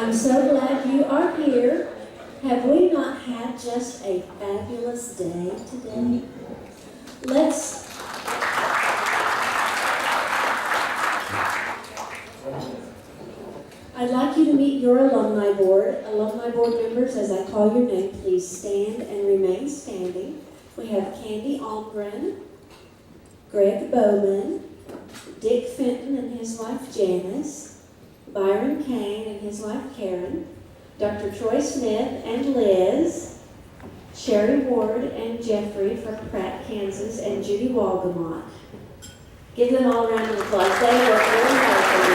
I'm so glad you are here. Have we not had just a fabulous day today? I'd like you to meet your alumni board. Alumni board members, as I call your name, please stand and remain standing. We have Candy Almgren, Greg Bowman, Dick Fenton and his wife Janice, Byron Kane and his wife Karen, Dr. Troy Smith and Liz, Sherry Ward and Jeffrey from Pratt, Kansas, and Judy Walgamot. Give them all a round of applause. They work really hard for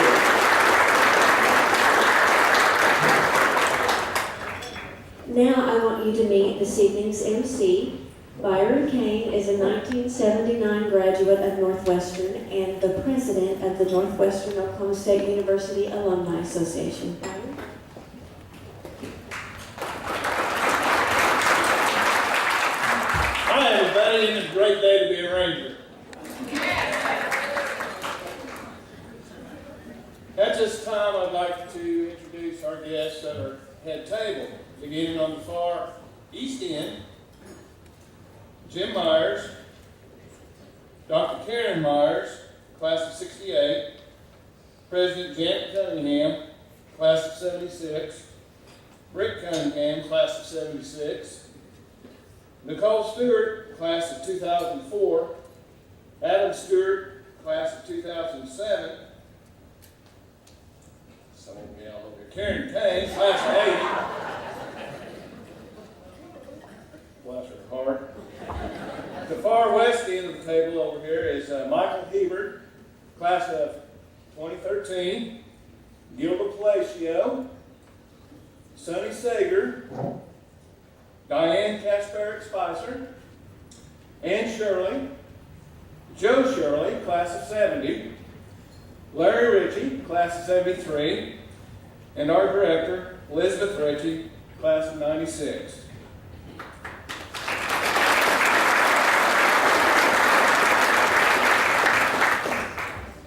you. Now I want you to meet this evening's MC. Byron Kane is a 1979 graduate of Northwestern and the president of the Northwestern Oklahoma State University Alumni Association. Byron? Hi everybody, it's a great day to be a Ranger. At this time, I'd like to introduce our guests at our head table. Beginning on the far east end, Jim Myers, Dr. Karen Myers, class of 68, President Janet Cunningham, class of 76, Rick Cunningham, class of 76, Nicole Steuart, class of 2004, Adam Steuart, class of 2007, some of me all over here, Karen Kane, class of 80, bless her heart. The far west end of the table over here is Michael Hebert, class of 2013, Gilda Palacio, Sonny Sager, Diane Kasparek-Spicer, Ann Shirley, Joe Shirley, class of 70, Larry Richey, class of 73, and our director, Lizabeth Richey, class of 96.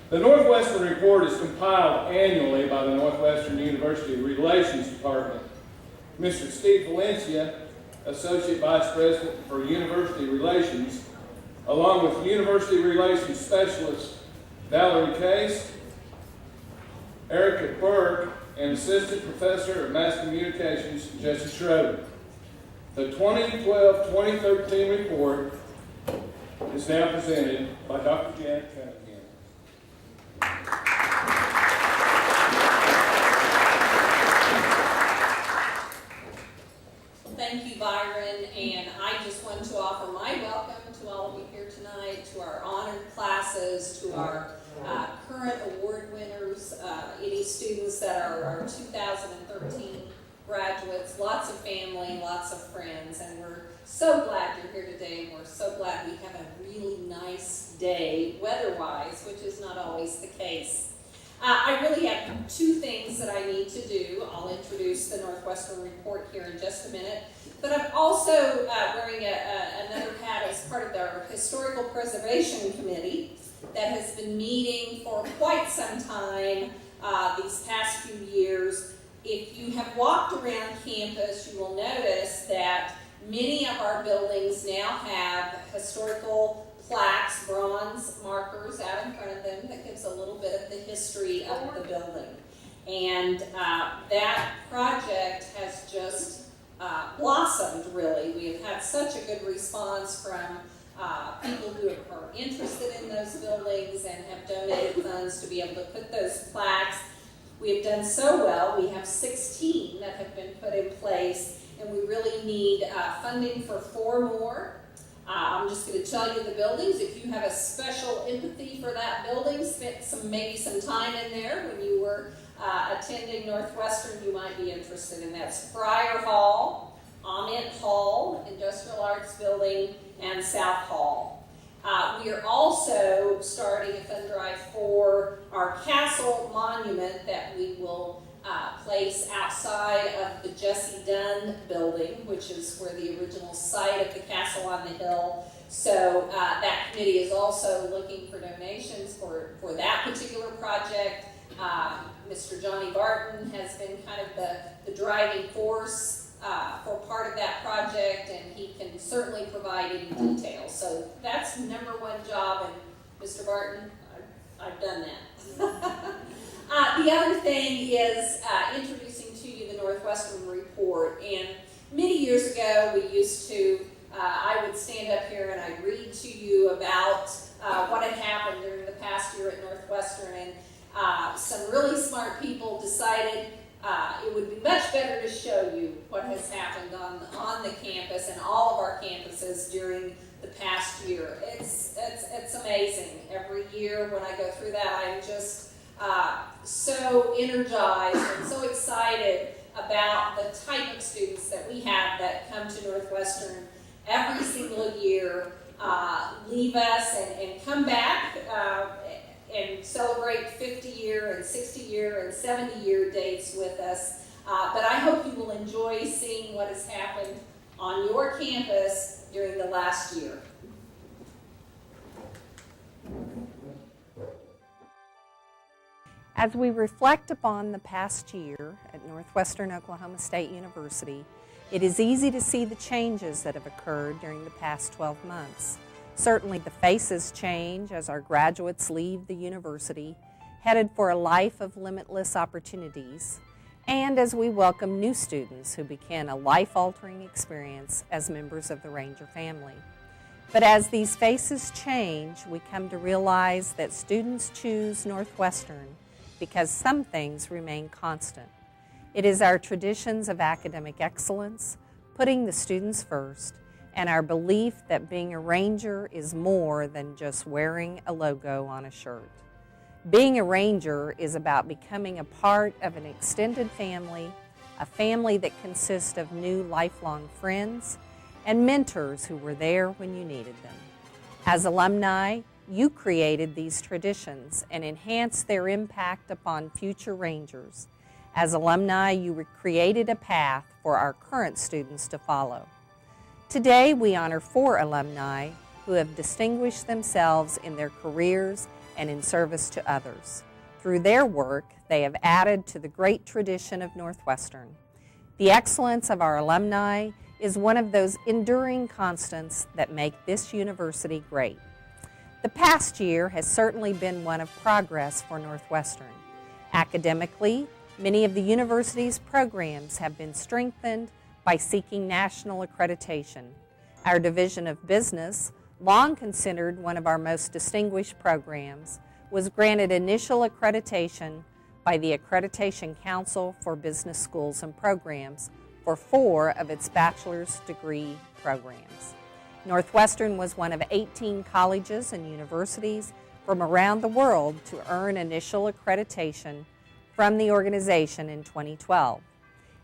The Northwestern Report is compiled annually by the Northwestern University Relations Department. Mr. Steve Valencia, Associate Vice President for University Relations, along with University Relations Specialist Valerie Case, Erica Berg, and Assistant Professor of Mass Communications, Jesse Schroeder. The 2012-2013 report is now presented by Dr. Janet Cunningham. Thank you, Byron, and I just want to offer my welcome to all of you here tonight, to our honored classes, to our current award winners, any students that are our 2013 graduates, lots of family, lots of friends, and we're so glad you're here today. We're so glad we have a really nice day weather-wise, which is not always the case. I really have two things that I need to do. I'll introduce the Northwestern Report here in just a minute, but I'm also wearing another hat as part of our Historical Preservation Committee that has been meeting for quite some time these past few years. If you have walked around campus, you will notice that many of our buildings now have historical plaques, bronze markers out in front of them that gives a little bit of the history of the building. And that project has just blossomed, really. We have had such a good response from people who are interested in those buildings and have donated funds to be able to put those plaques. We have done so well. We have 16 that have been put in place, and we really need funding for 4 more. I'm just going to tell you the buildings. If you have a special empathy for that building, spent maybe some time in there when you were attending Northwestern, you might be interested in that. Friar Hall, Ament Hall, Industrial Arts Building, and South Hall. We are also starting a fund drive for our castle monument that we will place outside of the Jesse Dunn building, which is where the original site of the castle on the hill. So that committee is also looking for donations for that particular project. Mr. Johnny Barton has been kind of the driving force for part of that project, and he can certainly provide any details. So that's number one job, and Mr. Barton, I've done that. The other thing is introducing to you the Northwestern Report. And many years ago, we used to, I would stand up here and I'd read to you about what had happened during the past year at Northwestern, and some really smart people decided it would be much better to show you what has happened on the campus and all of our campuses during the past year. It's amazing. Every year when I go through that, I'm just so energized and so excited about the type of students that we have that come to Northwestern every single year, leave us and come back and celebrate 50-year and 60-year and 70-year dates with us. But I hope you will enjoy seeing what has happened on your campus during the last year. As we reflect upon the past year at Northwestern Oklahoma State University, it is easy to see the changes that have occurred during the past 12 months. Certainly the faces change as our graduates leave the university, headed for a life of limitless opportunities, and as we welcome new students who begin a life-altering experience as members of the Ranger family. But as these faces change, we come to realize that students choose Northwestern because some things remain constant. It is our traditions of academic excellence, putting the students first, and our belief that being a Ranger is more than just wearing a logo on a shirt. Being a Ranger is about becoming a part of an extended family, a family that consists of new lifelong friends and mentors who were there when you needed them. As alumni, you created these traditions and enhanced their impact upon future Rangers. As alumni, you created a path for our current students to follow. Today, we honor 4 alumni who have distinguished themselves in their careers and in service to others. Through their work, they have added to the great tradition of Northwestern. The excellence of our alumni is one of those enduring constants that make this university great. The past year has certainly been one of progress for Northwestern. Academically, many of the university's programs have been strengthened by seeking national accreditation. Our Division of Business, long considered one of our most distinguished programs, was granted initial accreditation by the Accreditation Council for Business Schools and Programs for 4 of its bachelor's degree programs. Northwestern was one of 18 colleges and universities from around the world to earn initial accreditation from the organization in 2012.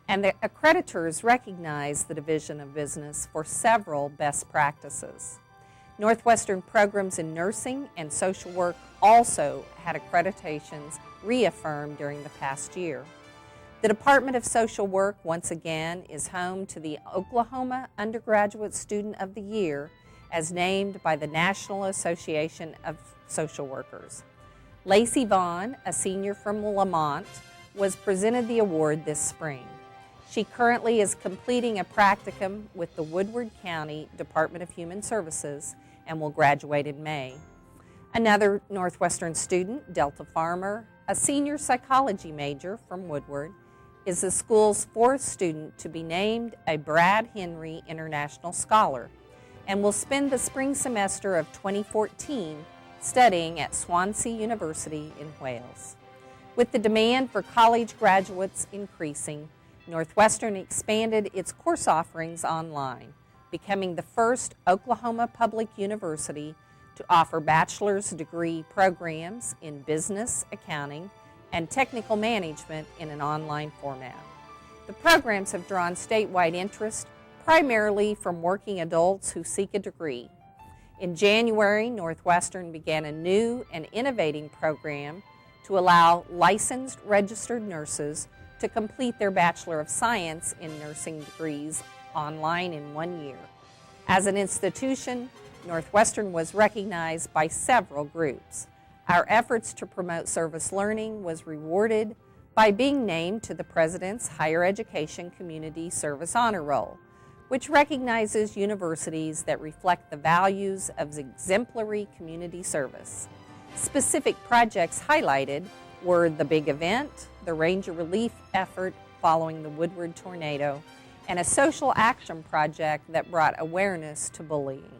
And the accreditors recognized the Division of Business for several best practices. Northwestern programs in nursing and social work also had accreditations reaffirmed during the past year. The Department of Social Work, once again, is home to the Oklahoma Undergraduate Student of the Year as named by the National Association of Social Workers. Lacey Vaughn, a senior from Lamont, was presented the award this spring. She currently is completing a practicum with the Woodward County Department of Human Services and will graduate in May. Another Northwestern student, Delta Farmer, a senior psychology major from Woodward, is the school's 4th student to be named a Brad Henry International Scholar and will spend the spring semester of 2014 studying at Swansea University in Wales. With the demand for college graduates increasing, Northwestern expanded its course offerings online, becoming the first Oklahoma public university to offer bachelor's degree programs in business, accounting, and technical management in an online format. The programs have drawn statewide interest, primarily from working adults who seek a degree. In January, Northwestern began a new and innovating program to allow licensed registered nurses to complete their Bachelor of Science in Nursing degrees online in 1 year. As an institution, Northwestern was recognized by several groups. Our efforts to promote service learning was rewarded by being named to the President's Higher Education Community Service Honor Roll, which recognizes universities that reflect the values of exemplary community service. Specific projects highlighted were the big event, the ranger relief effort following the Woodward tornado, and a social action project that brought awareness to bullying.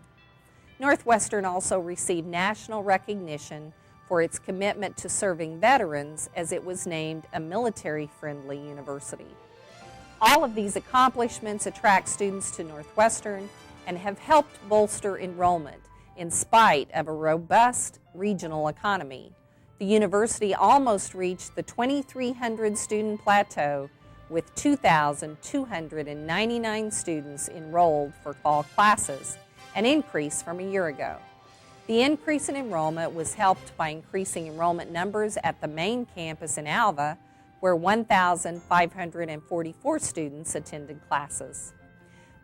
Northwestern also received national recognition for its commitment to serving veterans as it was named a military-friendly university. All of these accomplishments attract students to Northwestern and have helped bolster enrollment in spite of a robust regional economy. The university almost reached the 2,300 student plateau with 2,299 students enrolled for fall classes, an increase from a year ago. The increase in enrollment was helped by increasing enrollment numbers at the main campus in Alva, where 1,544 students attended classes.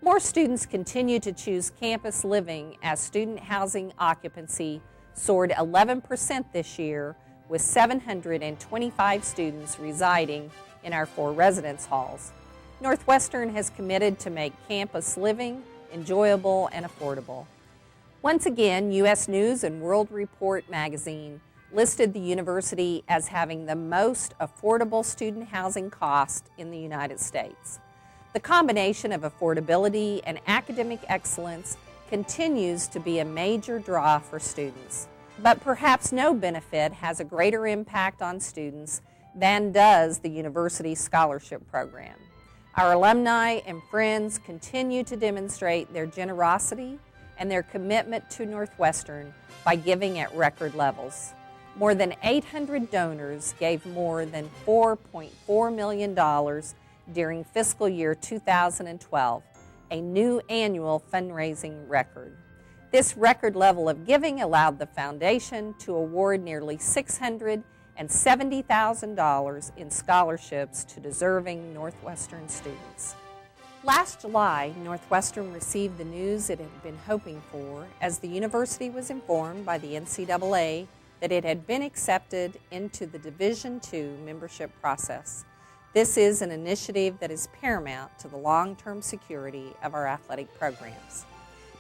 More students continue to choose campus living as student housing occupancy soared 11% this year, with 725 students residing in our 4 residence halls. Northwestern has committed to make campus living enjoyable and affordable. Once again, U.S. News and World Report magazine listed the university as having the most affordable student housing cost in the United States. The combination of affordability and academic excellence continues to be a major draw for students. But perhaps no benefit has a greater impact on students than does the university scholarship program. Our alumni and friends continue to demonstrate their generosity and their commitment to Northwestern by giving at record levels. More than 800 donors gave more than $4.4 million during fiscal year 2012, a new annual fundraising record. This record level of giving allowed the foundation to award nearly $670,000 in scholarships to deserving Northwestern students. Last July, Northwestern received the news it had been hoping for as the university was informed by the NCAA that it had been accepted into the Division II membership process. This is an initiative that is paramount to the long-term security of our athletic programs.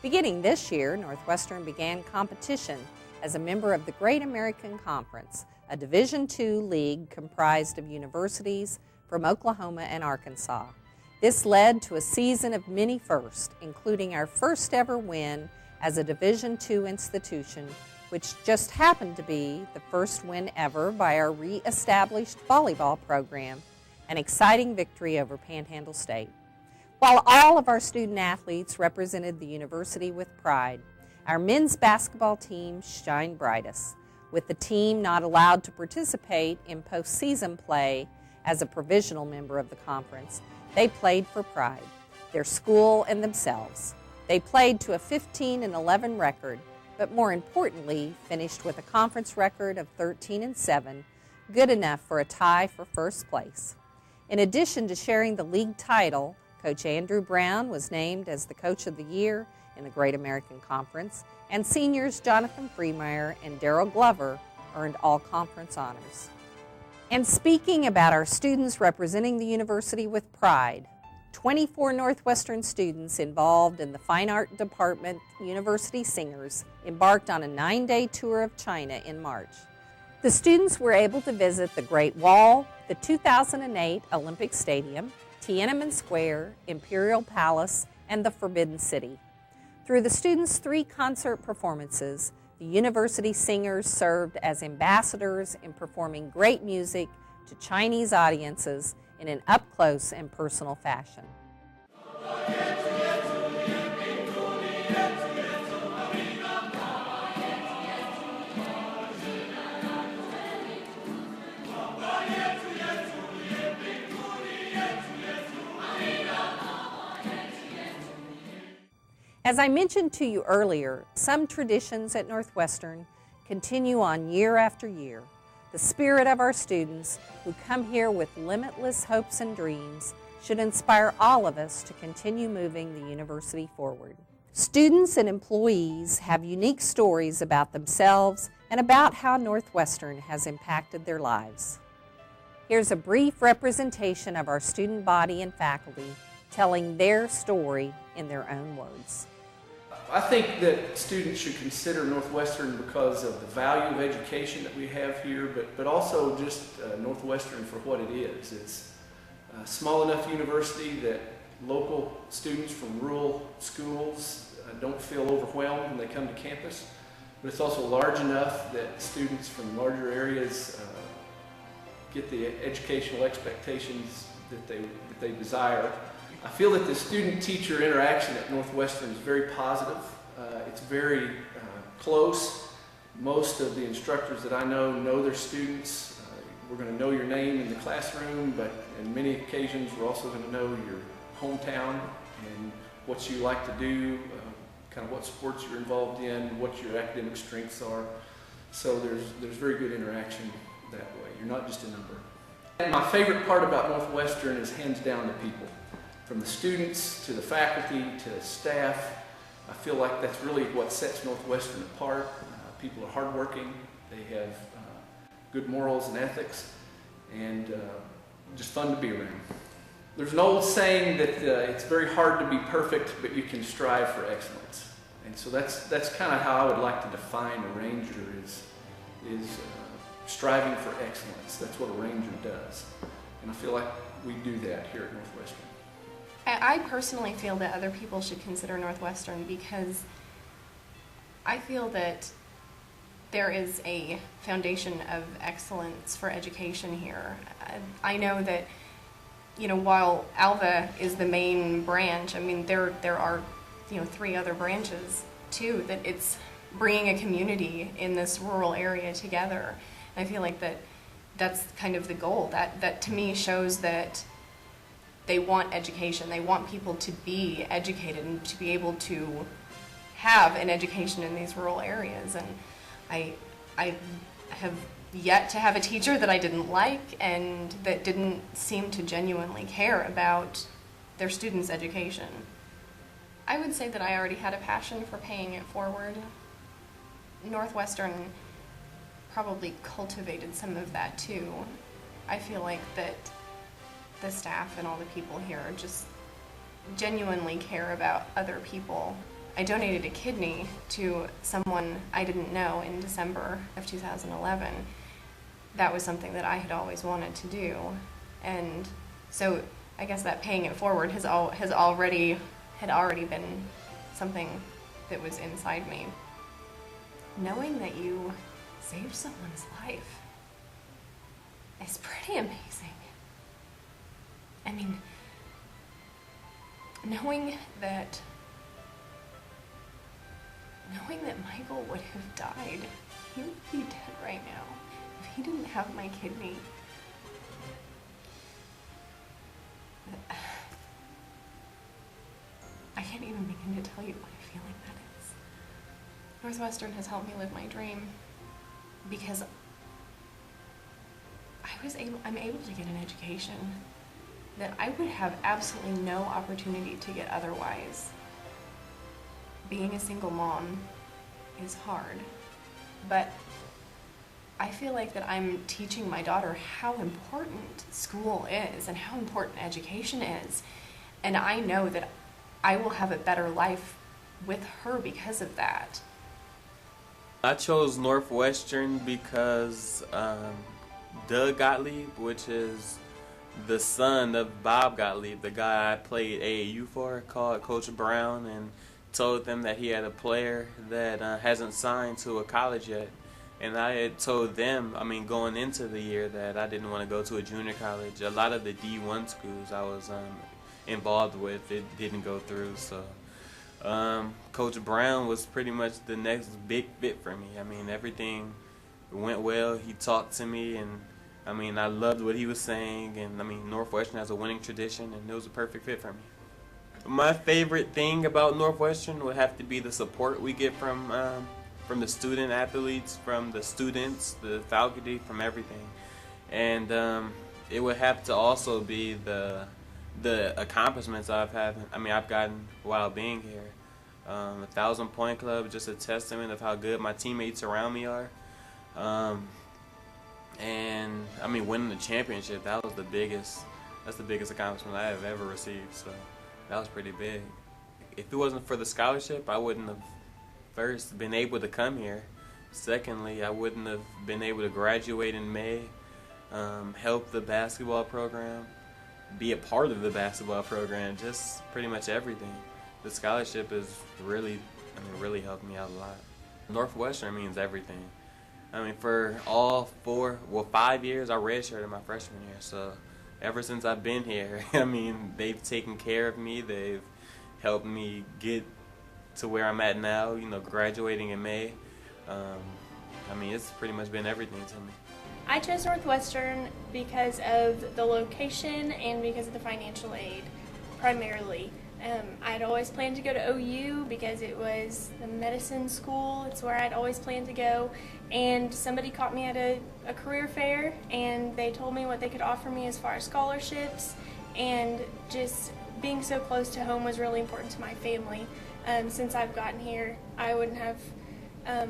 Beginning this year, Northwestern began competition as a member of the Great American Conference, a Division II league comprised of universities from Oklahoma and Arkansas. This led to a season of many firsts, including our first ever win as a Division II institution, which just happened to be the first win ever by our re-established volleyball program, an exciting victory over Panhandle State. While all of our student athletes represented the university with pride, our men's basketball team shined brightest, with the team not allowed to participate in postseason play as a provisional member of the conference. They played for pride, their school and themselves. They played to a 15-11 record, but more importantly, finished with a conference record of 13-7, good enough for a tie for first place. In addition to sharing the league title, Coach Andrew Brown was named as the Coach of the Year in the Great American Conference, and seniors Jonathan Freemeyer and Darrell Glover earned all conference honors. And speaking about our students representing the university with pride, 24 Northwestern students involved in the Fine Art Department University Singers embarked on a 9-day tour of China in March. The students were able to visit the Great Wall, the 2008 Olympic Stadium, Tiananmen Square, Imperial Palace, and the Forbidden City. Through the students' 3 concert performances, the university singers served as ambassadors in performing great music to Chinese audiences in an up-close and personal fashion. As I mentioned to you earlier, some traditions at Northwestern continue on year after year. The spirit of our students, who come here with limitless hopes and dreams, should inspire all of us to continue moving the university forward. Students and employees have unique stories about themselves and about how Northwestern has impacted their lives. Here's a brief representation of our student body and faculty telling their story in their own words. I think that students should consider Northwestern because of the value of education that we have here, but also just Northwestern for what it is. It's a small enough university that local students from rural schools don't feel overwhelmed when they come to campus, but it's also large enough that students from larger areas get the educational expectations that they desire. I feel that the student-teacher interaction at Northwestern is very positive. It's very close. Most of the instructors that I know their students. We're going to know your name in the classroom, but in many occasions we're also going to know your hometown and what you like to do, kind of what sports you're involved in, what your academic strengths are. So there's very good interaction that way. You're not just a number. And my favorite part about Northwestern is hands down the people. From the students to the faculty to the staff, I feel like that's really what sets Northwestern apart. People are hardworking, they have good morals and ethics, and just fun to be around. There's an old saying that it's very hard to be perfect, but you can strive for excellence. And so that's kind of how I would like to define a ranger is striving for excellence. That's what a ranger does. And I feel like we do that here at Northwestern. I personally feel that other people should consider Northwestern because I feel that there is a foundation of excellence for education here. I know that, while Alva is the main branch, I mean, there are, 3 other branches too, that it's bringing a community in this rural area together. And I feel like that's kind of the goal. That to me shows that they want education. They want people to be educated and to be able to have an education in these rural areas. And I have yet to have a teacher that I didn't like and that didn't seem to genuinely care about their students' education. I would say that I already had a passion for paying it forward. Northwestern probably cultivated some of that too. I feel like that the staff and all the people here just genuinely care about other people. I donated a kidney to someone I didn't know in December of 2011. That was something that I had always wanted to do. And so I guess that paying it forward had already been something that was inside me. Knowing that you saved someone's life is pretty amazing. I mean, knowing that Michael would have died, he would be dead right now if he didn't have my kidney. I can't even begin to tell you what a feeling that is. Northwestern has helped me live my dream because I'm able to get an education that I would have absolutely no opportunity to get otherwise. Being a single mom is hard, but I feel like that I'm teaching my daughter how important school is and how important education is, and I know that I will have a better life with her because of that. I chose Northwestern because Doug Gottlieb, which is the son of Bob Gottlieb, the guy I played AAU for, called Coach Brown and told them that he had a player that hasn't signed to a college yet. And I had told them, going into the year, that I didn't want to go to a junior college. A lot of the D1 schools I was involved with, it didn't go through. So Coach Brown was pretty much the next big fit for me. Everything went well. He talked to me, and I loved what he was saying. And Northwestern has a winning tradition, and it was a perfect fit for me. My favorite thing about Northwestern would have to be the support we get from the student athletes, from the students, the faculty, from everything. And it would have to also be the accomplishments I've gotten while being here. 1,000 Point Club, just a testament of how good my teammates around me are. And I mean, winning the championship, that's the biggest accomplishment I have ever received. So that was pretty big. If it wasn't for the scholarship, I wouldn't have first been able to come here. Secondly, I wouldn't have been able to graduate in May, help the basketball program, be a part of the basketball program, just pretty much everything. The scholarship has really helped me out a lot. Northwestern means everything. I mean, for all 5 years, I redshirted my freshman year. So ever since I've been here, I mean, they've taken care of me. They've helped me get to where I'm at now, you know, graduating in May. I mean, it's pretty much been everything to me. I chose Northwestern because of the location and because of the financial aid, primarily. I'd always planned to go to OU because it was the medicine school. It's where I'd always planned to go. And somebody caught me at a career fair, and they told me what they could offer me as far as scholarships. And just being so close to home was really important to my family. Since I've gotten here, I wouldn't have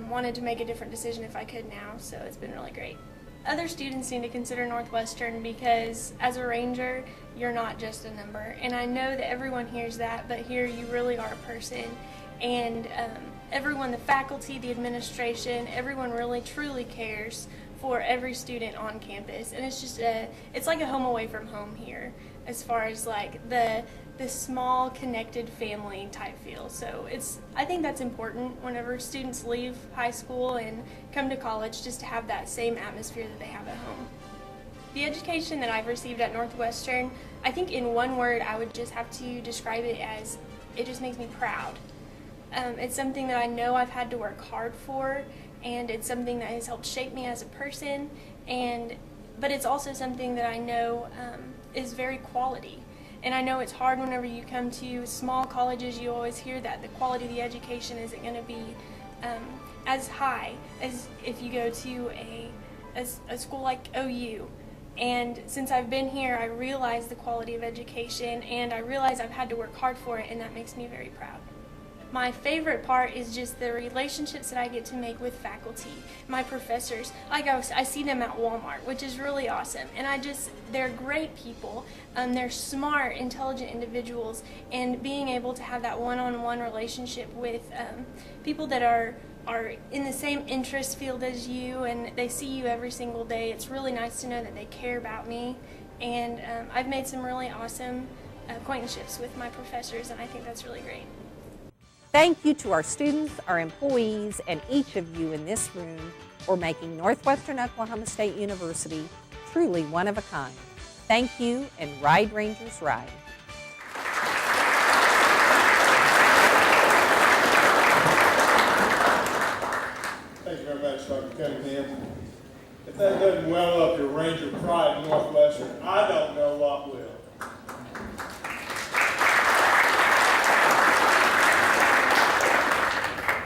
wanted to make a different decision if I could now, so it's been really great. Other students need to consider Northwestern because as a Ranger, you're not just a number. And I know that everyone hears that, but here you really are a person. And everyone, the faculty, the administration, everyone really truly cares for every student on campus. And it's just it's like a home away from home here as far as like the small connected family type feel. So I think that's important whenever students leave high school and come to college, just to have that same atmosphere that they have at home. The education that I've received at Northwestern, I think in one word I would just have to describe it as, it just makes me proud. It's something that I know I've had to work hard for, and it's something that has helped shape me as a person, but it's also something that I know is very quality. And I know it's hard whenever you come to small colleges. You always hear that the quality of the education isn't going to be as high as if you go to a school like OU. And since I've been here, I realize the quality of education, and I realize I've had to work hard for it, and that makes me very proud. My favorite part is just the relationships that I get to make with faculty, my professors. Like I see them at Walmart, which is really awesome. And they're great people. They're smart, intelligent individuals. And being able to have that one-on-one relationship with people that are in the same interest field as you, and they see you every single day, it's really nice to know that they care about me. And I've made some really awesome acquaintanceships with my professors, and I think that's really great. Thank you to our students, our employees, and each of you in this room for making Northwestern Oklahoma State University truly one of a kind. Thank you, and Ride Rangers Ride. Thank you very much, Dr. Cunningham. If that doesn't well up your Ranger pride in Northwestern, I don't know what will.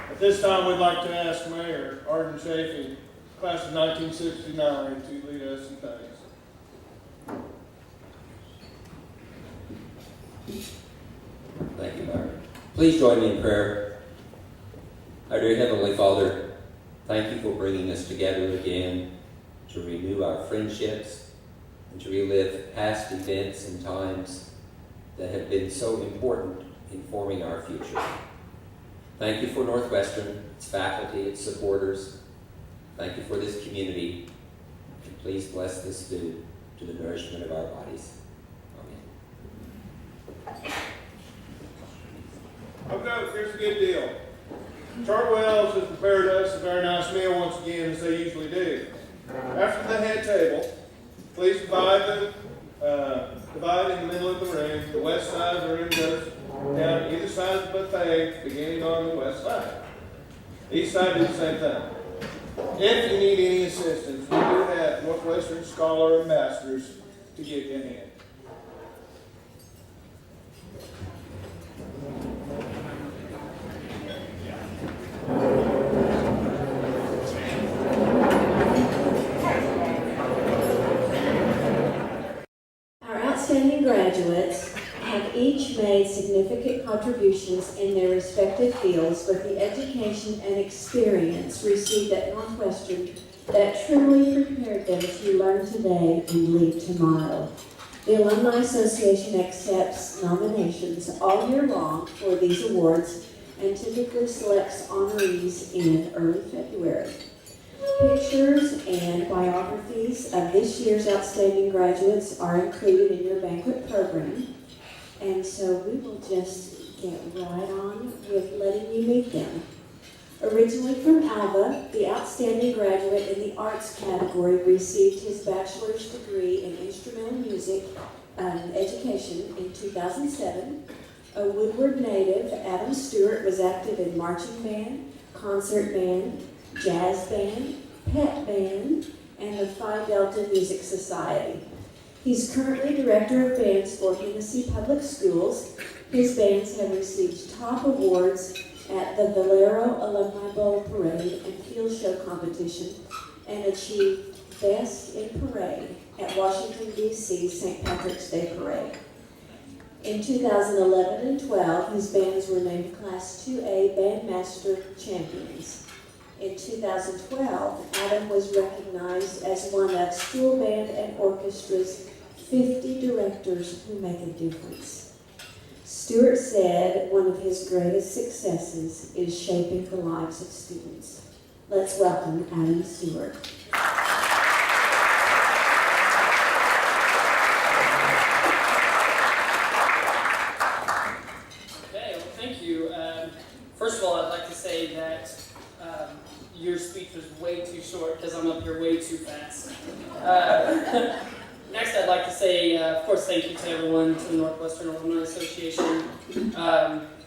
At this time, we'd like to ask Mayor Arden Chafee, class of 1969, to lead us in thanks. Thank you, Myron. Please join me in prayer. Our dear Heavenly Father, thank you for bringing us together again to renew our friendships and to relive past events and times that have been so important in forming our future. Thank you for Northwestern, its faculty, its supporters. Thank you for this community. And please bless this food to the nourishment of our bodies. Amen. Okay, here's a good deal. Chartwell's has prepared us a very nice meal once again, as they usually do. After the head table, please divide in the middle of the room. The west side of the room goes down either side of the buffet, beginning on the west side. Each side do the same thing. If you need any assistance, we do have Northwestern Scholar Ambassadors to give you a hand. Our outstanding graduates have each made significant significant contributions in their respective fields, but the education and experience received at Northwestern that truly prepared them to learn today and lead tomorrow. The Alumni Association accepts nominations all year long for these awards and typically selects honorees in early February. Pictures and biographies of this year's outstanding graduates are included in your banquet program, and so we will just get right on with letting you meet them. Originally from Alva, the outstanding graduate in the arts category received his bachelor's degree in instrumental music education in 2007. A Woodward native, Adam Steuart was active in marching band, concert band, jazz band, pep band, and the Phi Delta Music Society. He's currently director of bands for Hennessy Public Schools. His bands have received top awards at the Valero Alumni Bowl Parade and Field Show Competition and achieved Best in Parade at Washington, D.C. St. Patrick's Day Parade. In 2011 and 12, his bands were named Class 2A Bandmaster Champions. In 2012, Adam was recognized as one of School Band and Orchestra's 50 directors who make a difference. Steuart said one of his greatest successes is shaping the lives of students. Let's welcome Adam Steuart. Okay, well, thank you. First of all, I'd like to say that your speech was way too short because I'm up here way too fast. Next, I'd like to say, of course, thank you to everyone, to the Northwestern Alumni Association,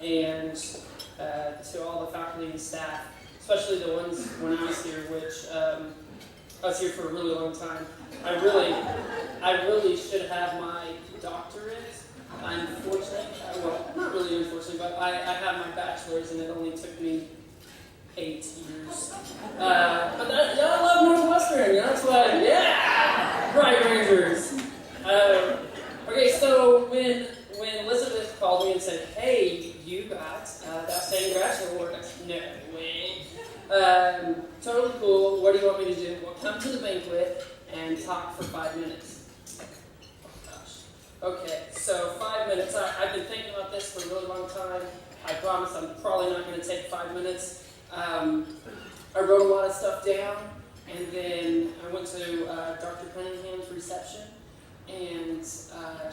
and to all the faculty and staff, especially the ones when I was here, which I was here for a really long time. I really should have my doctorate. Unfortunately, well, not really unfortunately, but I have my bachelor's and it only took me 8 years. But y'all love Northwestern, that's why, yeah! Bright Rangers. Okay, so when Lizabeth called me and said, hey, you got the Outstanding Graduate Award, I said, no way. Totally cool, what do you want me to do? Well, come to the banquet and talk for 5 minutes. Oh gosh. Okay, so 5 minutes. I've been thinking about this for a really long time. I promise I'm probably not going to take 5 minutes. I wrote a lot of stuff down, and then I went to Dr. Cunningham's reception, and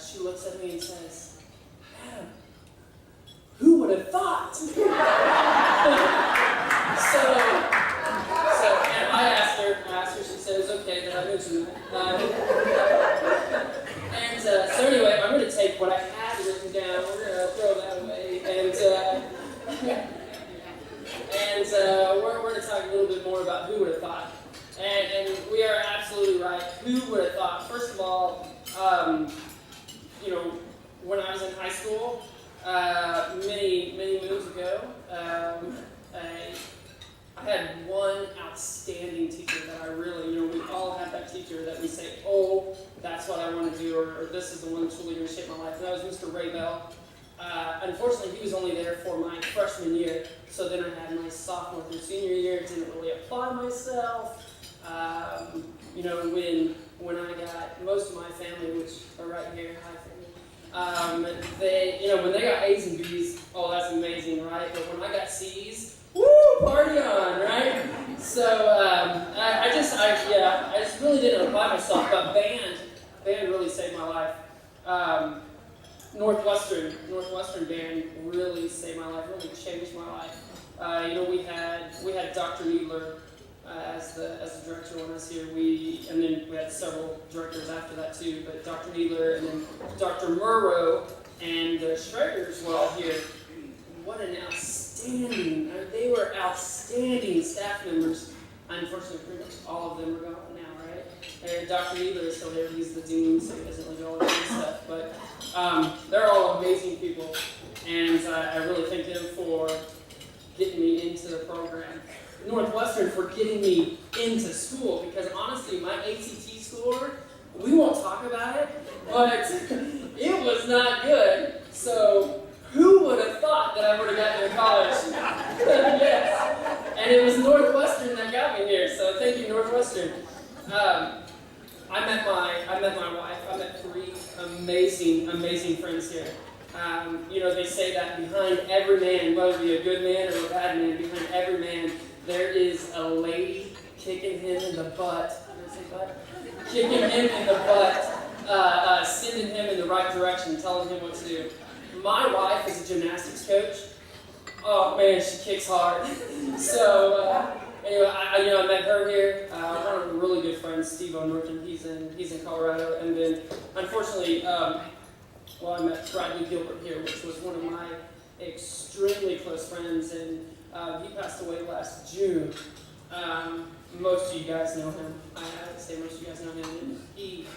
she looks at me and says, Adam, who would have thought? And I asked her, she said it was okay that I mentioned that. So anyway, I'm going to take what I had written down, we're going to throw that away, and we're going to talk a little bit more about who would have thought. And we are absolutely right. Who would have thought? First of all, when I was in high school, many moons ago, I had one outstanding teacher that I really, we all have that teacher that we say, oh, that's what I want to do, or this is the one that's really going to shape my life. And that was Mr. Ray Bell. Unfortunately, he was only there for my freshman year, so then I had my sophomore through senior year, didn't really apply myself. When I got most of my family, which are right here, hi family, when they got A's and B's, oh, that's amazing, right? But when I got C's, woo, party on, right? So I just really didn't apply myself, but band really saved my life. Northwestern band really saved my life, really changed my life. We had Dr. Needler as the director when I was here. And then we had several directors after that too, but Dr. Needler and then Dr. Murrow and the Schreckers were all here. What an they were outstanding staff members. Unfortunately, pretty much all of them are gone now, right? And Dr. Needler is still there. He's the dean, so he doesn't really go over that stuff. But they're all amazing people, and I really thank them for getting me into the program. Northwestern for getting me into school, because honestly, my ACT score, we won't talk about it, but it was not good. So who would have I met my wife. I met three amazing friends here. They say that behind every man, whether he be a good man or a bad man, behind every man there is a lady kicking him in the butt. Kicking him in the butt, sending him in the right direction, telling him what to do. My wife is a gymnastics coach. Oh man, she kicks hard. So anyway, I met her here. One of her really good friends, Steve Norton. He's in Colorado, and then unfortunately, I met Bradley Gilbert here, which was one of my extremely close friends, and he passed away last June. Most of you guys know him. I would say most of you guys know him. He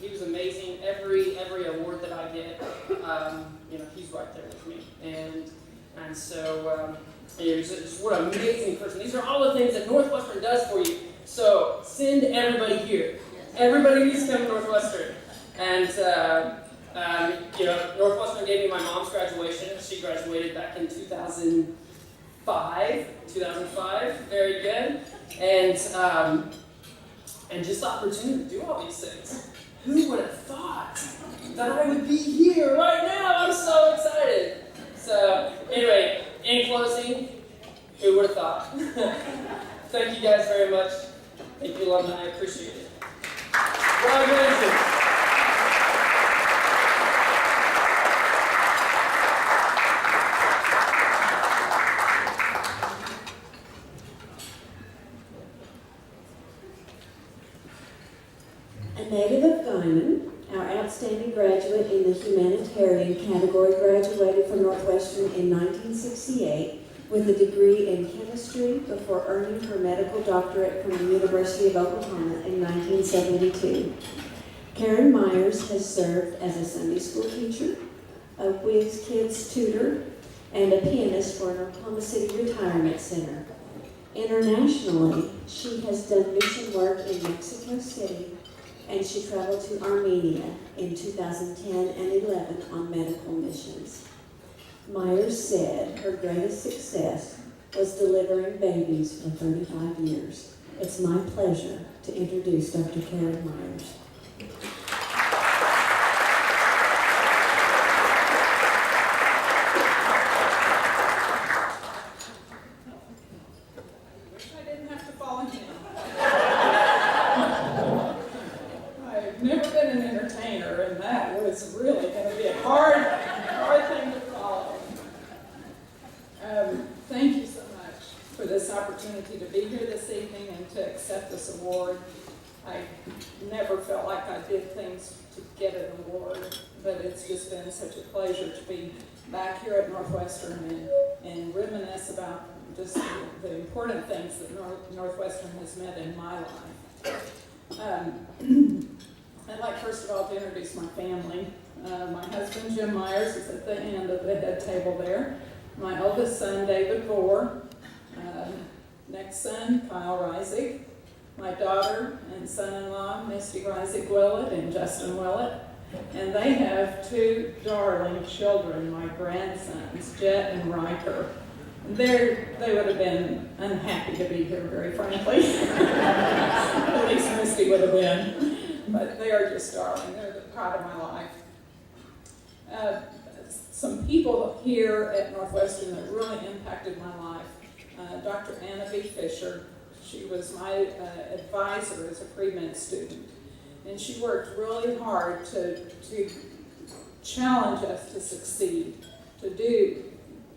was amazing. Every award that I get, he's right there with me. And so what an amazing person. These are all the things that Northwestern does for you. So send everybody here. Everybody needs to come to Northwestern. And Northwestern gave me my mom's graduation. She graduated back in 2005. Very good. And just the opportunity to do all these things. Who would have thought that I would be here right now? I'm so excited. So anyway, in closing, who would have thought? Thank you guys very much. Thank you, alumni. I appreciate it. Congratulations. A native of Guyman, our outstanding graduate in the Humanitarian category graduated from Northwestern in 1968 with a degree in chemistry before earning her medical doctorate from the University of Oklahoma in 1972. Karen Myers has served as a Sunday school teacher, a Whiz Kids tutor, and a pianist for an Oklahoma City retirement center. Internationally, she has done mission work in Mexico City, and she traveled to Armenia in 2010 and 11 on medical missions. Myers said her greatest success was delivering babies for 35 years. It's my pleasure to introduce Dr. Karen Myers. To be here this evening and to accept this award. I never felt like I did things to get an award, but it's just been such a pleasure to be back here at Northwestern and reminisce about just the important things that Northwestern has meant in my life. I'd like first of all to introduce my family. My husband Jim Myers is at the end of the head table there. My oldest son David Vore. Next son, Kyle Reisig. My daughter and son-in-law, Misty Reisig-Willett and Justin Willett. And they have two darling children, my grandsons, Jet and Riker. They would have been unhappy to be here, very frankly. At least Misty would have been. But they are just darling. They're the pride of my life. Some people here at Northwestern that really impacted my life. Dr. Anna B. Fisher, she was my advisor as a pre-med student. And she worked really hard to challenge us to succeed, to do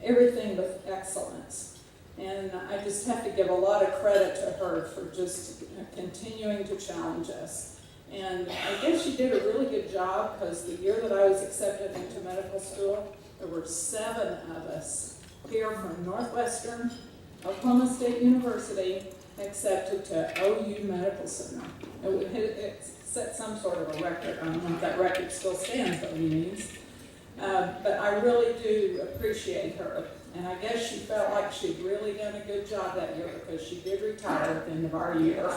everything with excellence. And I just have to give a lot of credit to her for just continuing to challenge us. And I guess she did a really good job because the year that I was accepted into medical school, there were 7 of us here from Northwestern, Oklahoma State University, accepted to OU Medical Center. It set some sort of a record. I don't know if that record still stands by any means. But I really do appreciate her. And I guess she felt like she'd really done a good job that year because she did retire at the end of our year.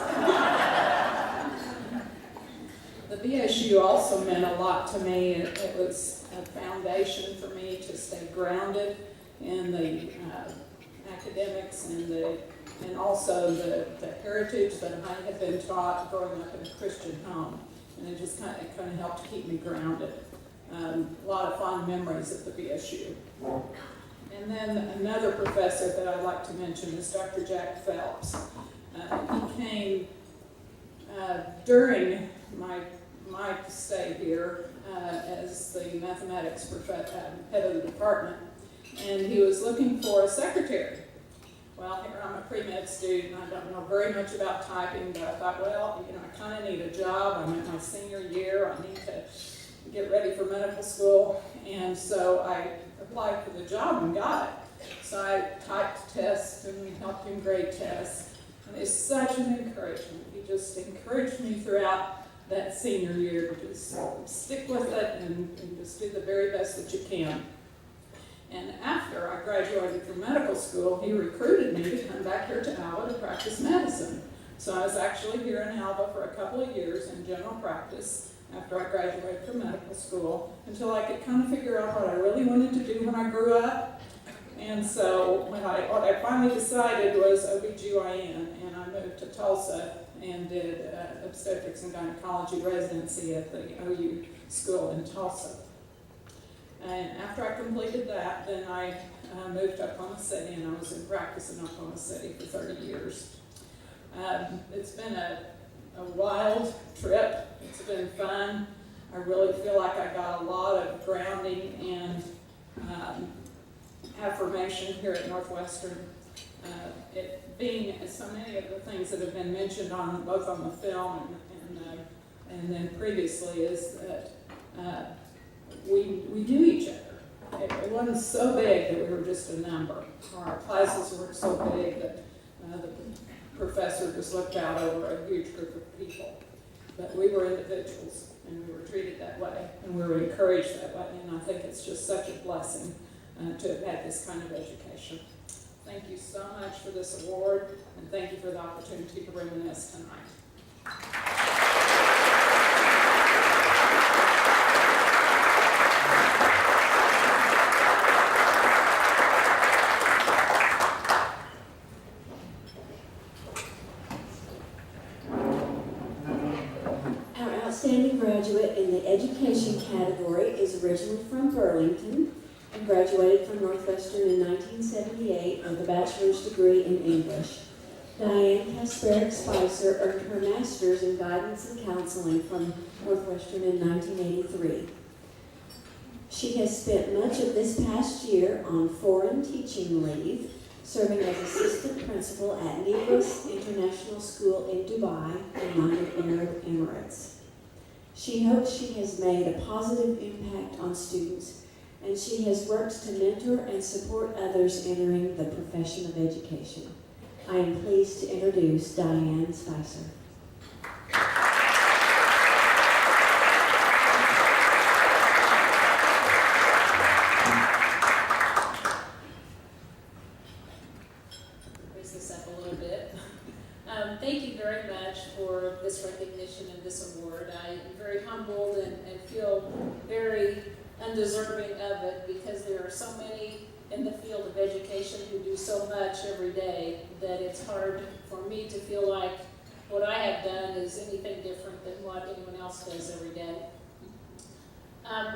The BSU also meant a lot to me. It was a foundation for me to stay grounded in the academics and the and also the heritage that I had been taught growing up in a Christian home. And it just kind of helped keep me grounded. A lot of fond memories at the BSU. And then another professor that I'd like to mention is Dr. Jack Phelps. He came during my stay here as the mathematics head of the department, and he was looking for a secretary. Well, here I'm a pre-med student, I don't know very much about typing, but I thought, well, I kind of need a job. I'm in my senior year, I need to get ready for medical school, and so I applied for the job and got it. So I typed tests and we helped him grade tests, and it's such an encouragement. He just encouraged me throughout that senior year to just stick with it and just do the very best that you can. And after I graduated from medical school, he recruited me to come back here to Alva to practice medicine. So I was actually here in Alva for a couple of years in general practice after I graduated from medical school, until I could kind of figure out what I really wanted to do when I grew up. And so what I finally decided was OBGYN, and I moved to Tulsa and did obstetrics and gynecology residency at the OU school in Tulsa. And after I completed that, then I moved to Oklahoma City, and I was in practice in Oklahoma City for 30 years. It's been a wild trip. It's been fun. I really feel like I got a lot of grounding and affirmation here at Northwestern. It being so many of the things that have been mentioned both on the film and then previously is that we knew each other. It wasn't so big that we were just a number, or our classes weren't so big that the professor just looked out over a huge group of people. But we were individuals, and we were treated that way, and we were encouraged that way, and I think it's just such a blessing to have had this kind of education. Thank you so much for this award, and thank you for the opportunity to reminisce tonight. Outstanding graduate in the education category is originally from Burlington and graduated from Northwestern in 1978 with a bachelor's degree in English. Diane Kasparek-Spicer earned her master's in guidance and counseling from Northwestern in 1983. She has spent much of this past year on foreign teaching leave, serving as assistant principal at NWOSU International School in Dubai, United Arab Emirates. She hopes she has made a positive impact on students, and she has worked to mentor and support others entering the profession of education. I am pleased to introduce Diane Spicer. Raise this up a little bit. Thank you very much for this recognition and this award. I'm very humbled and feel very undeserving of it, because there are so many in the field of education who do so much every day that it's hard for me to feel like what I have done is anything different than what anyone else does every day.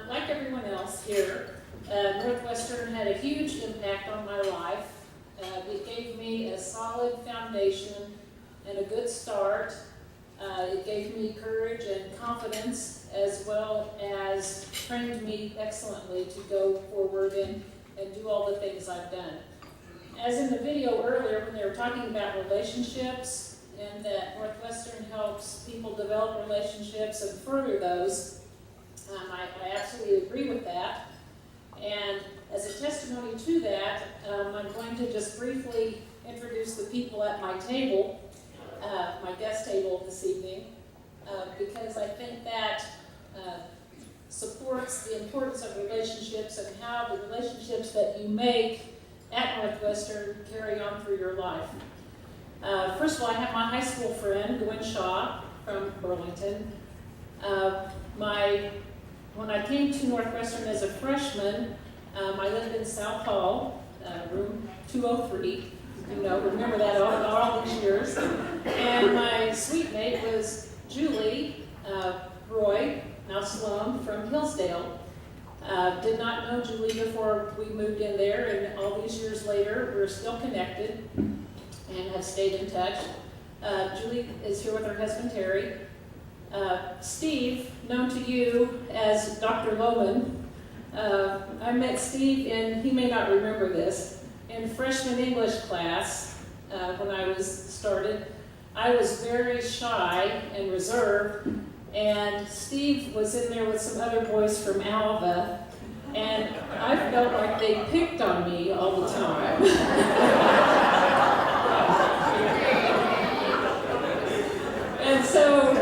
Like everyone else here, Northwestern had a huge impact on my life. It gave me a solid foundation and a good start. It gave me courage and confidence, as well as trained me excellently to go forward and do all the things I've done. As in the video earlier, when they were talking about relationships and that Northwestern helps people develop relationships and further those, I absolutely agree with that. And as a testimony to that, I'm going to just briefly introduce the people at my table, my guest table this evening, because I think that supports the importance of relationships and how the relationships that you make at Northwestern carry on through your life. First of all, I have my high school friend, Gwen Shaw from Burlington. When I came to Northwestern as a freshman, I lived in South Hall, room 203. remember that all these years. And my suite mate was Julie Roy, now Sloan, from Hillsdale. Did not know Julie before we moved in there, and all these years later, we're still connected and have stayed in touch. Julie is here with her husband, Terry. Steve, known to you as Dr. Lohman. I met Steve he may not remember this, in freshman English class when I was started. I was very shy and reserved, and Steve was in there with some other boys from Alva, and I felt like they picked on me all the time. And so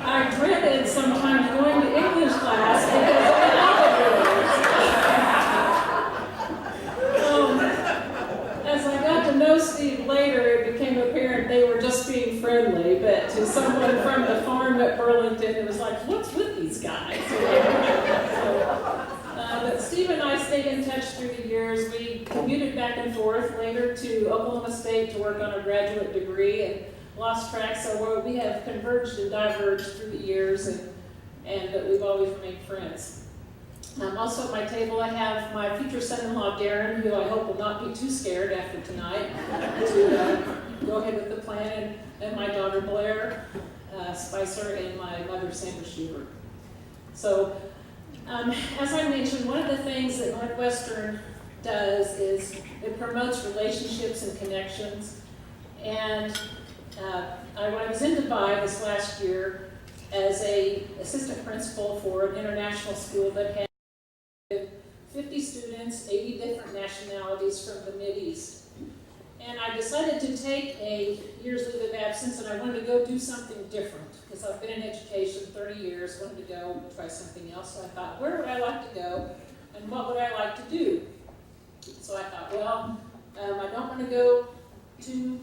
I dreaded sometimes going to English class because of the As I got to know Steve later, it became apparent they were just being friendly, but to someone from the farm at Burlington, it was like, what's with these guys? But Steve and I stayed in touch through the years. We commuted back and forth later to Oklahoma State to work on a graduate degree and lost track, so we have converged and diverged through the years, but we've always remained friends. Also at my table I have my future son-in-law Darren, who I hope will not be too scared after tonight to go ahead with the plan, and my daughter Blair Spicer, and my mother Sandra Schubert. So as I mentioned, one of the things that Northwestern does is it promotes relationships and connections, and I was in Dubai this last year as an assistant principal for an international school that had 50 students, 80 different nationalities from the Mideast. And I decided to take a year's leave of absence, and I wanted to go do something different because I've been in education 30 years, wanted to go try something else. So I thought, where would I like to go and what would I like to do? So I thought, well, I don't want to go to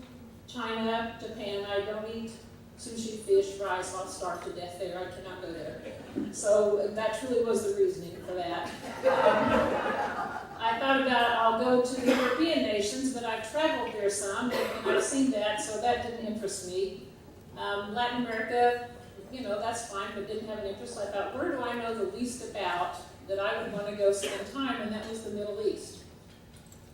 China, Japan. I don't eat sushi, fish, rice. I'll starve to death there. I cannot go there. So that truly was the reasoning for that. I thought about I'll go to the European nations, but I've traveled there some, and I've seen that, so that didn't interest me. Latin America, that's fine, but didn't have an interest. I thought, where do I know the least about that I would want to go spend time, and that was the Middle East.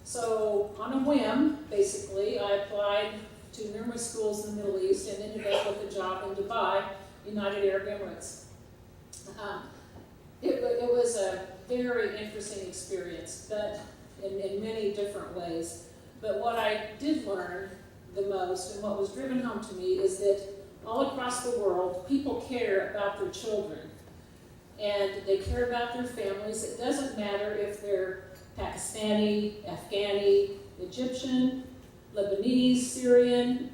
So on a whim, basically, I applied to numerous schools in the Middle East and ended up with a job in Dubai, United Arab Emirates. It was a very interesting experience, but in many different ways. But what I did learn the most, and what was driven home to me, is that all across the world, people care about their children. And they care about their families. It doesn't matter if they're Pakistani, Afghani, Egyptian, Lebanese, Syrian,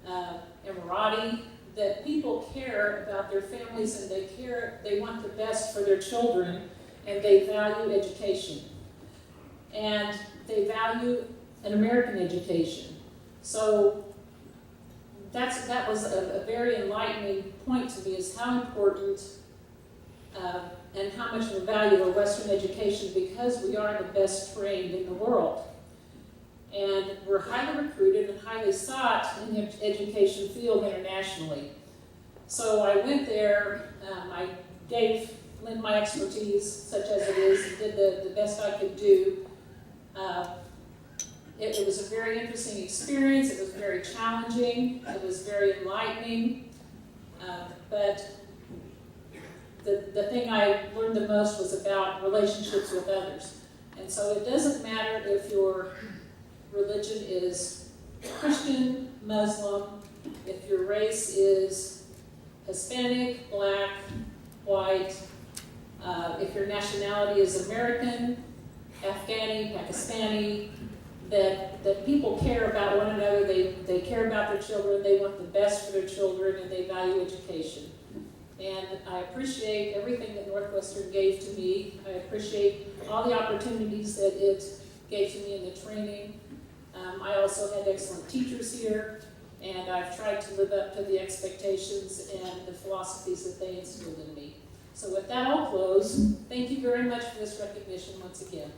Emirati, that people care about their families, and they want the best for their children, and they value education. And they value an American education. So that was a very enlightening point to me, is how important and how much we value a Western education, because we are the best trained in the world. And we're highly recruited and highly sought in the education field internationally. So I went there, I lent my expertise, such as it is, and did the best I could do. It was a very interesting experience. It was very challenging. It was very enlightening. But the thing I learned the most was about relationships with others. And so it doesn't matter if your religion is Christian, Muslim, if your race is Hispanic, Black, white, if your nationality is American, Afghani, Pakistani, that people care about one another, they care about their children, they want the best for their children, and they value education. And I appreciate everything that Northwestern gave to me. I appreciate all the opportunities that it gave to me in the training. I also had excellent teachers here, and I've tried to live up to the expectations and the philosophies that they instilled in me. So with that, I'll close. Thank you very much for this recognition once again.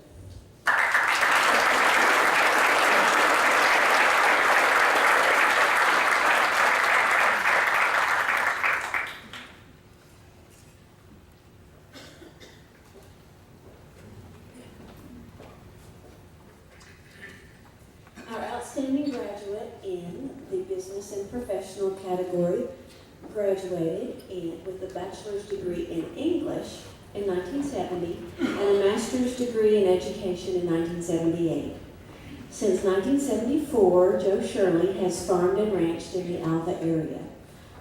business and professional category, graduated with a bachelor's degree in English in 1970 and a master's degree in education in 1978. Since 1974, Joe Shirley has farmed and ranched in the Alva area.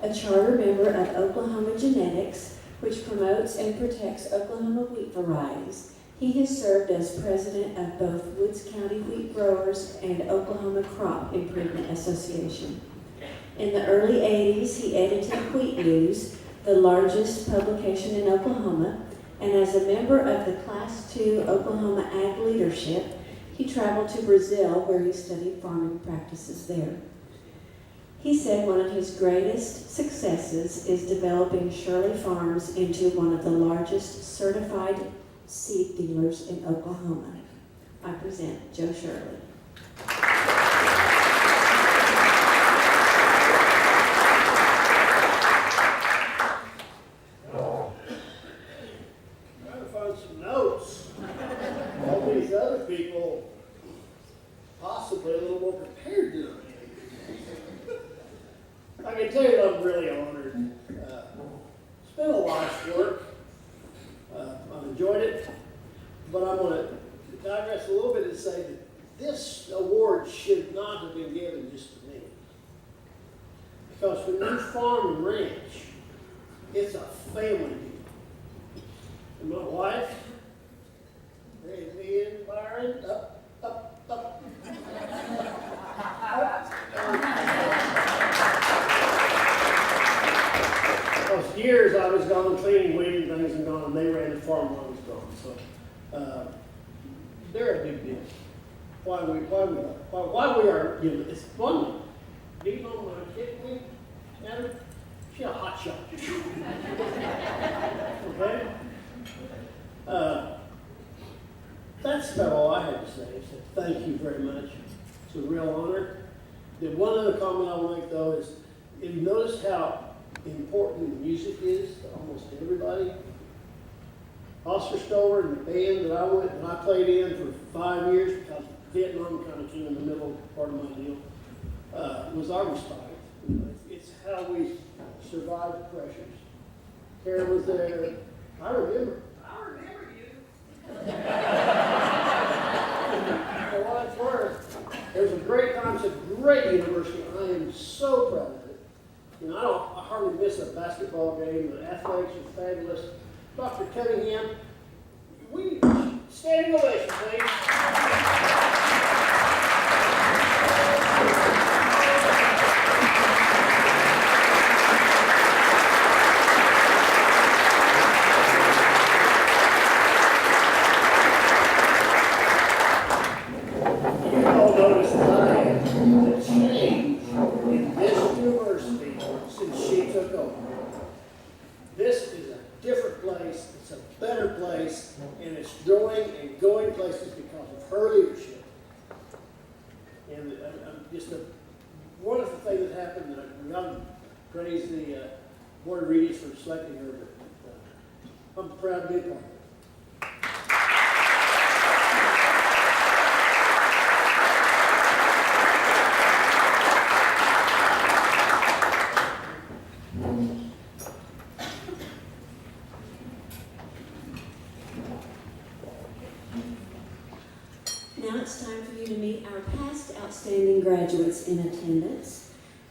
A charter member of Oklahoma Genetics, which promotes and protects Oklahoma wheat varieties, he has served as president of both Woods County Wheat Growers and Oklahoma Crop Improvement Association. In the early 80s, he edited Wheat News, the largest publication in Oklahoma, and as a member of the Class II Oklahoma Ag Leadership, he traveled to Brazil where he studied farming practices there. He said one of his greatest successes is developing Shirley Farms into one of the largest certified seed dealers in Oklahoma. I present Joe Shirley. Possibly a little more prepared than I can tell you that I'm really honored. It's been a life's work. I've enjoyed it, but I'm going to digress a little bit and say that this award should not have been given just to me. Because when you farm and ranch, it's a family deal. And my wife, me and Byron, up. For years I was gone cleaning, weeding things and gone, and they ran the farm while I was gone. So they're a big deal. Why we are, you know, it's fun. Beating on my kid, Adam, she's a hot shot. Okay? That's about all I had to say. So thank you very much. It's a real honor. The one other comment I'll make, though, is if you notice how important music is to almost everybody. Oscar Steuart and the band that I played in for 5 years, because Vietnam kind of came in the middle part of my deal, was our response. It's how we survived the pressures. Karen was there. I remember you. For what it's worth, it was a great time. It's a great university. I am so proud of it. You know, I hardly miss a basketball game. The athletics are fabulous. Dr. Cunningham, we standing ovation, please. Praise the Board of Regents for selecting her, but I'm proud to be a part of it. Now it's time for you to meet our past outstanding graduates in attendance.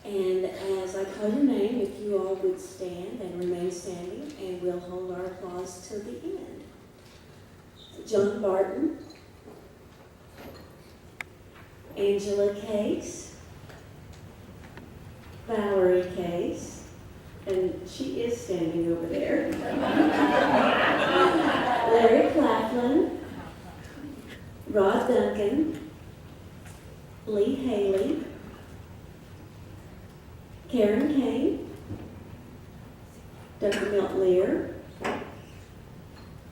And as I call your name, if you all would stand and remain standing, and we'll hold our applause till the end. John Barton, Angela Case, Valerie Case, and she is standing over there. Larry Claflin, Rod Duncan, Lee Haley, Karen Kane, Dr. Milt Lear,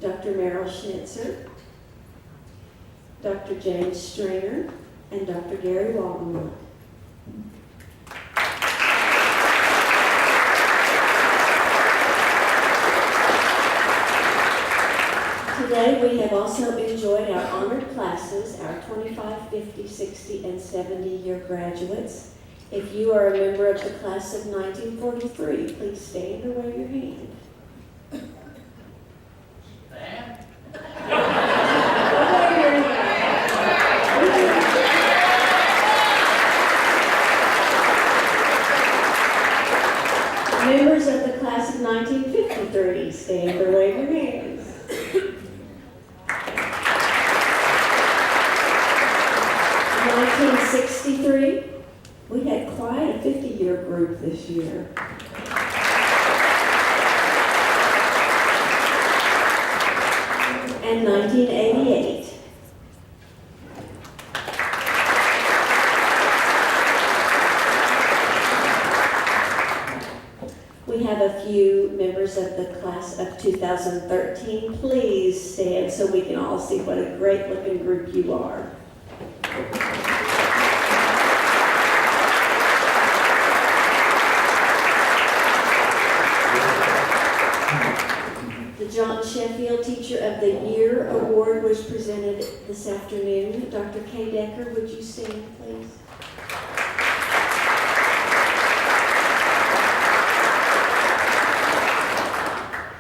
Dr. Merrill Schnitzer, Dr. James Stringer, and Dr. Gary Waldenwood. Today we have also enjoyed our honored classes, our 25, 50, 60, and 70-year graduates, If you are a member of the class of 1943, please stand or wave your hand. Members of the class of 1953, stand or wave your hands. 1963, we had quite a 50-year group this year. And 1988. We have a few members of the class of 2013. Please stand so we can all see what a great looking group you are. The John Sheffield Teacher of the Year Award was presented this afternoon. Dr. Kay Decker, would you stand, please?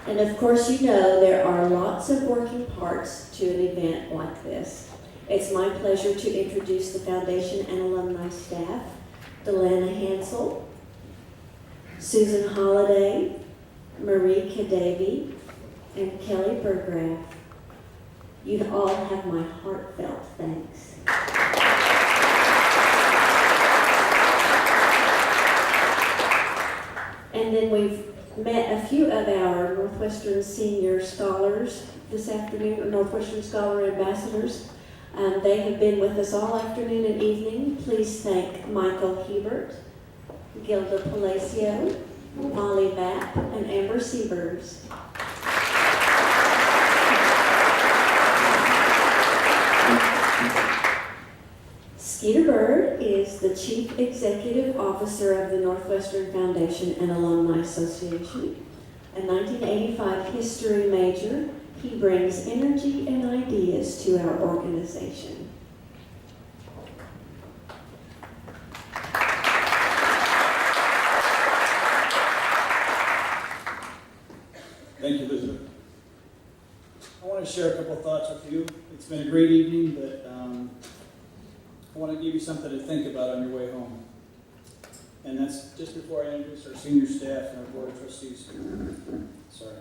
And of course, you know there are lots of working parts to an event like this. It's my pleasure to introduce the foundation and alumni staff, Delana Hansel, Susan Holliday, Marie Kadavy, and Kelly Burgraff. You all have my heartfelt thanks. And then we've met a few of our Northwestern senior scholars this afternoon, or Northwestern Scholar Ambassadors. They have been with us all afternoon and evening. Please thank Michael Hebert, Gilda Palacio, Molly Vapp, and Amber Sievers. Skeeter Bird is the Chief Executive Officer of the Northwestern Foundation and Alumni Association. A 1985 history major, he brings energy and ideas to our organization. Thank you, Lizabeth. I want to share a couple of thoughts with you. It's been a great evening, but I want to give you something to think about on your way home. And that's just before I introduce our senior staff and our board of trustees. Sorry.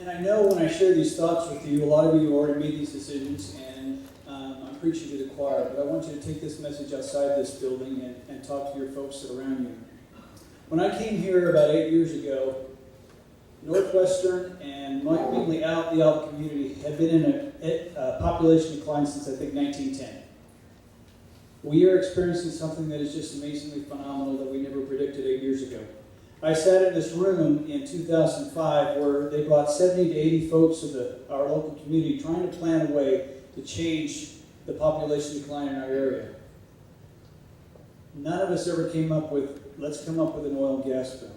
And I know when I share these thoughts with you, a lot of you already made these decisions, and I'm preaching to the choir, but I want you to take this message outside this building and talk to your folks that are around you. When I came here about 8 years ago, Northwestern and mainly out the Alva community had been in a population decline since I think 1910. We are experiencing something that is just amazingly phenomenal that we never predicted 8 years ago. I sat in this room in 2005 where they brought 70 to 80 folks of our local community trying to plan a way to change the population decline in our area. None of us ever came up with, let's come up with an oil and gas bill.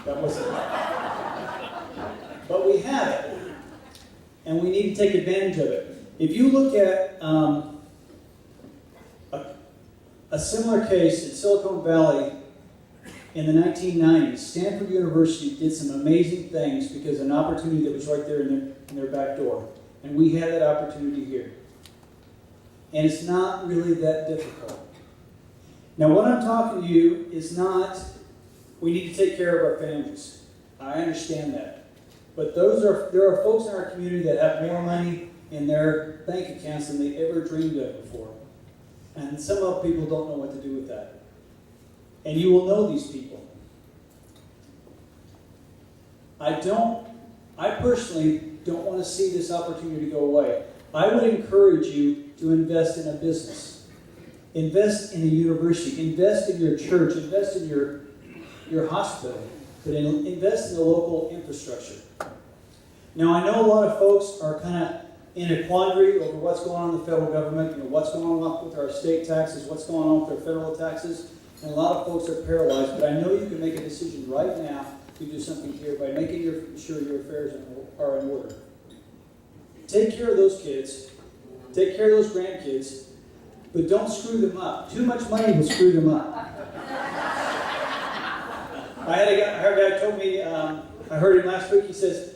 That wasn't it. But we have it, and we need to take advantage of it. If you look at a similar case in Silicon Valley in the 1990s, Stanford University did some amazing things because of an opportunity that was right there in their back door. And we had that opportunity here. And it's not really that difficult. Now, what I'm talking to you is not, we need to take care of our families. I understand that. But there are folks in our community that have more money in their bank accounts than they ever dreamed of before. And some other people don't know what to do with that. And you will know these people. I personally don't want to see this opportunity go away. I would encourage you to invest in a business. Invest in a university. Invest in your church. Invest in your hospital. But invest in the local infrastructure. Now, I know a lot of folks are kind of in a quandary over what's going on in the federal government, what's going on with our state taxes, what's going on with our federal taxes, and a lot of folks are paralyzed, but I know you can make a decision right now to do something here by making sure your affairs are in order. Take care of those kids, take care of those grandkids, but don't screw them up. Too much money will screw them up. I heard a guy told me, I heard him last week, he says,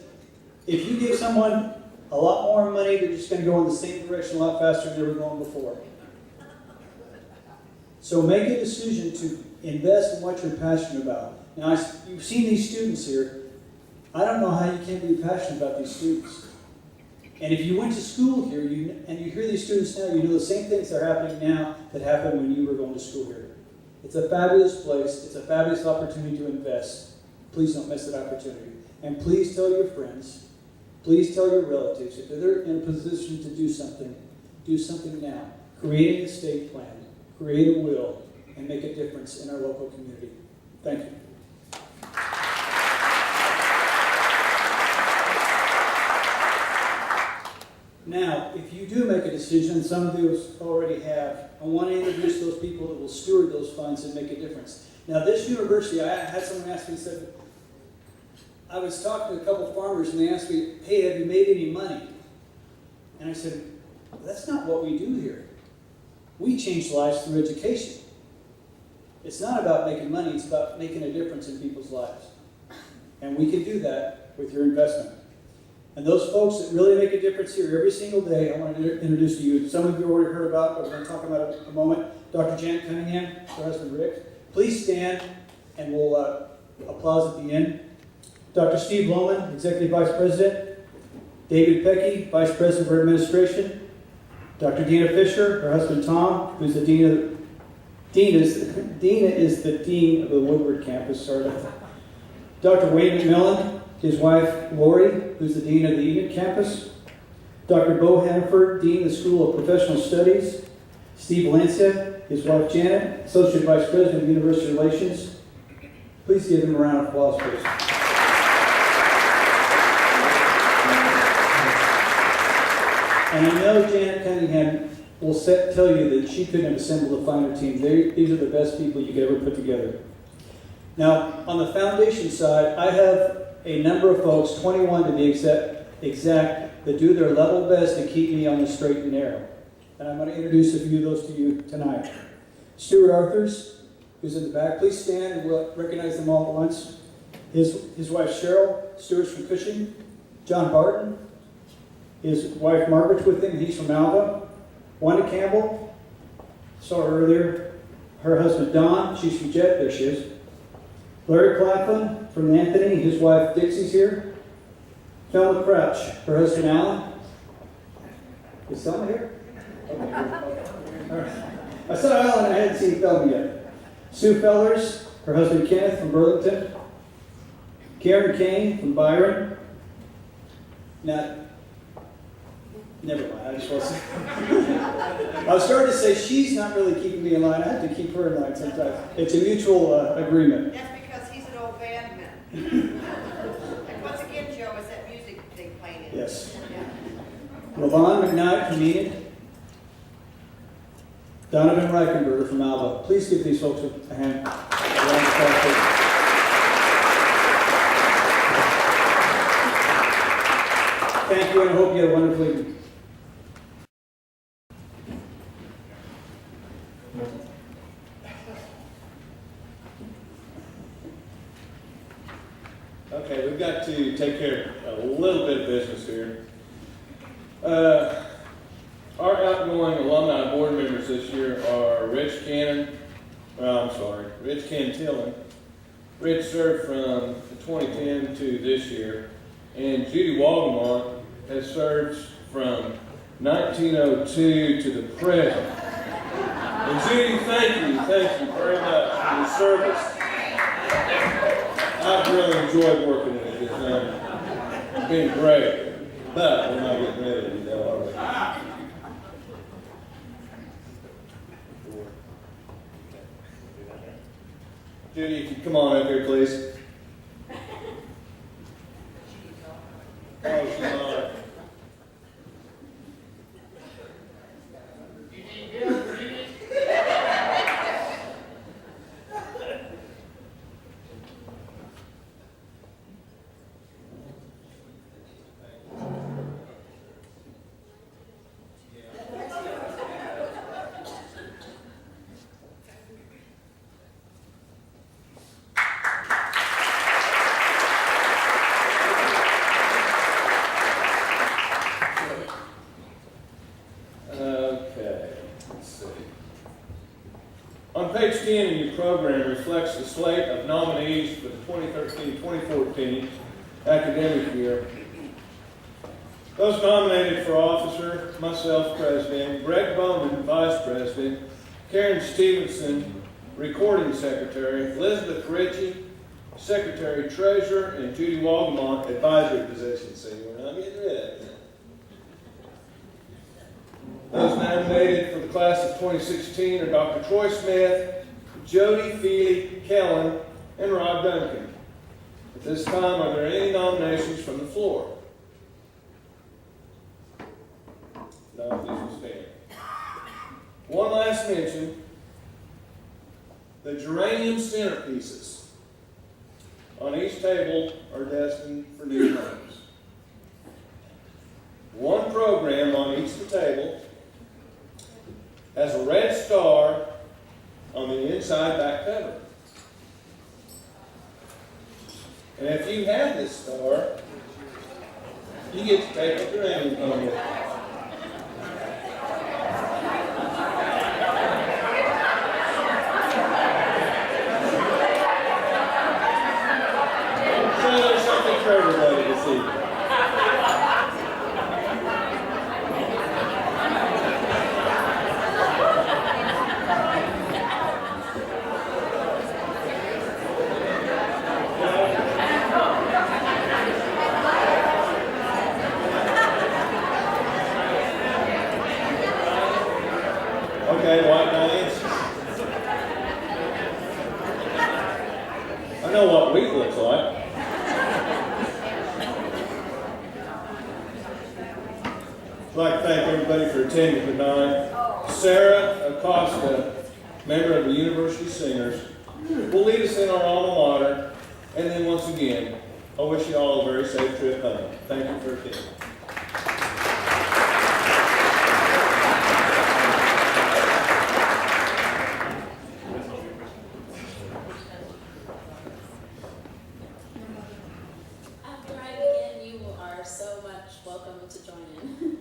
if you give someone a lot more money, they're just going to go in the same direction a lot faster than they were going before. So make a decision to invest in what you're passionate about. Now, you've seen these students here. I don't know how you can't be passionate about these students. And if you went to school here and you hear these students now, you know the same things that are happening now that happened when you were going to school here. It's a fabulous place. It's a fabulous opportunity to invest. Please don't miss that opportunity. And please tell your friends, please tell your relatives, if they're in a position to do something now. Create an estate plan, create a will, and make a difference in our local community. Thank you. Now, if you do make a decision, some of you already have, I want to introduce those people that will steward those funds and make a difference. Now, this university, I had someone ask me, said, I was talking to a couple farmers and they asked me, hey, have you made any money? And I said, well, that's not what we do here. We change lives through education. It's not about making money, it's about making a difference in people's lives. And we can do that with your investment. And those folks that really make a difference here every single day, I want to introduce to you. Some of you already heard about, but we're going to talk about it in a moment. Dr. Janet Cunningham, her husband Rick. Please stand and we'll applause at the end. Dr. Steve Lohman, Executive Vice President. David Pecky, Vice President for Administration. Dr. Dina Fisher, her husband Tom, who's the Dean of Dina is the Dean of the Woodward campus, sorry. Dr. Wayne McMillan, his wife Lori, who's the Dean of the Eden campus. Dr. Bo Hannaford, Dean of the School of Professional Studies. Steve Valencia, his wife Janet, Associate Vice President of University Relations. Please give them a round of applause, please. And I know Janet Cunningham will tell you that she couldn't have assembled a finer team. These are the best people you could ever put together. Now, on the foundation side, I have a number of folks, 21 to be exact, that do their level best to keep me on the straight and narrow. And I'm going to introduce a few of those to you tonight. Steuart Arthurs, who's in the back. Please stand and we'll recognize them all at once. His wife Cheryl, Steuart's from Cushing. John Barton, his wife Margaret's with him, he's from Alva. Wanda Campbell, saw her earlier. Her husband Don, she's from Jet, there she is. Larry Claflin from Anthony, his wife Dixie's here. Thelma Crouch, her husband Alan. Is Thelma here? Okay. All right. I saw Alan, I hadn't seen Thelma yet. Sue Fellers, her husband Kenneth from Burlington. Karen Kane from Byron. Now, never mind, I just want to say. I was starting to say she's not really keeping me in line. I have to keep her in line sometimes. It's a mutual agreement. That's because he's an old band man. And once again, Joe, is that music they play in? Yes. Yeah. Lavon McKnight from Enid. Donovan Reichenberger from Alba. Please give these folks a hand. Thank you, and I hope you have a wonderful evening. Okay, we've got to take care of a little bit of business here. Our outgoing alumni board members this year are Rich Cantillan. Rich served from 2010 to this year, and Judy Waldemont has served from 1902 to the present. And Judy, thank you very much for your service. I've really enjoyed working with you. It's been great. But we're not getting rid of you, though, are we? Judy, if you come on up here, please. Oh, she's on. 10 in your program reflects the slate of nominees for the 2013-2014 academic year. Those nominated for officer, myself, President, Greg Bowman, Vice President, Karen Stevenson, Recording Secretary, Lizabeth Richey, Secretary Treasurer, and Judy Walgamont, Advisory positions. So we're not getting rid of it. Those nominated for the class of 2016 are Dr. Troy Smith, Jody Feely Kellen, and Rob Duncan. At this time, are there any nominations from the floor? No, these will stand. One last mention. The geranium centerpieces on each table are destined for new homes. One program on each of the table has a red star on the inside back cover. And if you have this star, you get to take a geranium home with you. So there's something for everybody to see. Okay, white knights. I know what wheat looks like. I'd like to thank everybody for attending tonight. Sarah Acosta, member of the University Singers, will lead us in our alma mater. And then once again, I wish you all a very safe trip home. Thank you for attending. After I begin, you are so much welcome to join in.